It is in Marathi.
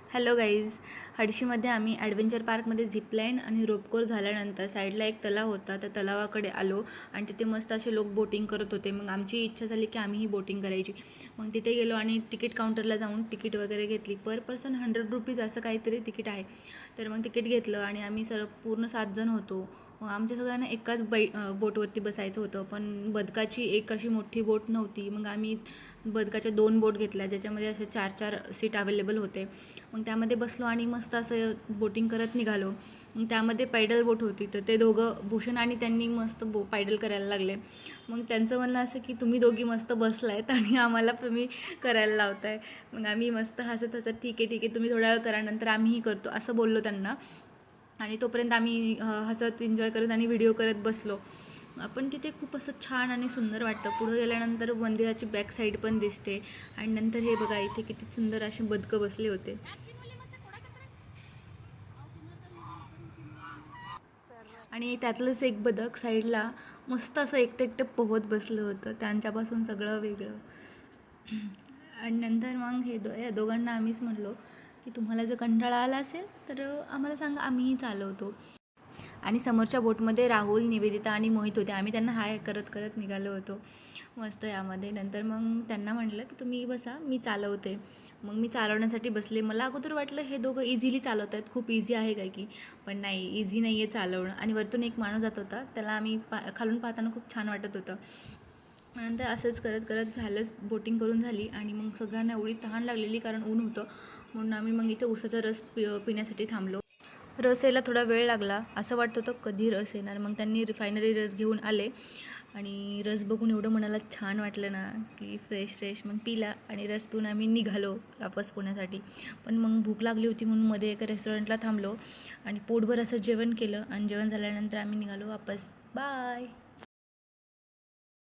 हॅलो गाईज, हडशीमध्ये आम्ही ॲडव्हेंचर पार्कमध्ये झिपलाईन आणि रोपकोर झाल्यानंतर साईडला एक तलाव होता. त्या तलावाकडे आलो आणि तिथे मस्त असे लोक बोटिंग करत होते. मग आमची इच्छा झाली की आम्हीही बोटिंग करायची. मग तिथे गेलो आणि तिकीट काउंटरला जाऊन तिकीट वगैरे घेतली. पर पर्सन 100 रुपीज असं काहीतरी तिकीट आहे. तर मग तिकीट घेतलं आणि आम्ही पूर्ण 7 जण होतो. मग आमच्या सगळ्यांना एकाच बोटवरती बसायचं होतं, पण बदकाची एक अशी मोठी बोट नव्हती. मग आम्ही बदकाच्या 2 बोट घेतल्या, ज्याच्यामध्ये असे 4-4 सीट अवेलेबल होते. मग त्यामध्ये बसलो आणि मस्त असं बोटिंग करत निघालो. मग त्यामध्ये पैडल बोट होती, तर ते दोघं भूषण आणि त्यांनी मस्त पैडल करायला लागले. मग त्यांचं म्हणणं असं की तुम्ही दोघी मस्त बसलायत आणि आम्हाला तुम्ही करायला लावताय. मग आम्ही मस्त हसत हसत ठीक आहे तुम्ही थोडा वेळ करा, नंतर आम्हीही करतो असं बोललो त्यांना. आणि तोपर्यंत आम्ही हसत एन्जॉय करत आणि व्हिडिओ करत बसलो. पण तिथे खूप असं छान आणि सुंदर वाटतं. पुढं गेल्यानंतर मंदिराची बॅक साईड पण दिसते आणि नंतर हे बघा इथे किती सुंदर असे बदकं बसले होते. आणि त्यातलंच एक बदक साईडला मस्त असं एकटं एकटं पोहत बसलं होतं. त्यांच्यापासून सगळं वेगळं. आणि नंतर मग या दोघांना आम्हीच म्हणलो की तुम्हाला जर कंटाळा आला असेल तर आम्हाला सांगा, आम्हीही चालवतो. आणि समोरच्या बोटमध्ये राहुल, निवेदिता आणि मोहित होते. आम्ही त्यांना हाय करत करत निघालो होतो मस्त यामध्ये. नंतर मग त्यांना म्हटलं की तुम्ही बसा, मी चालवते. मग मी चालवण्यासाठी बसले. मला अगोदर वाटलं हे दोघं इझिली चालवत आहेत, खूप इझी आहे काय की, पण नाही, इझी नाही आहे चालवणं. आणि वरतून एक माणूस जात होता, त्याला आम्ही खालून पाहताना खूप छान वाटत होतं. नंतर असंच करत करत झालंच, बोटिंग करून झाली. आणि मग सगळ्यांना एवढी तहान लागलेली, कारण ऊन होतं, म्हणून आम्ही मग इथे उसाचा रस पिण्यासाठी थांबलो. रस यायला थोडा वेळ लागला, असं वाटत होतं कधी रस येणार. मग त्यांनी फायनली रस घेऊन आले आणि रस बघून एवढं मनाला छान वाटलं ना की फ्रेश फ्रेश. मग पिला आणि रस पिऊन आम्ही निघालो वापस पुण्यासाठी. पण मग भूक लागली होती म्हणून मध्ये एका रेस्टॉरंटला थांबलो आणि पोटभर असं जेवण केलं आणि जेवण झाल्यानंतर आम्ही निघालो वापस. बाय.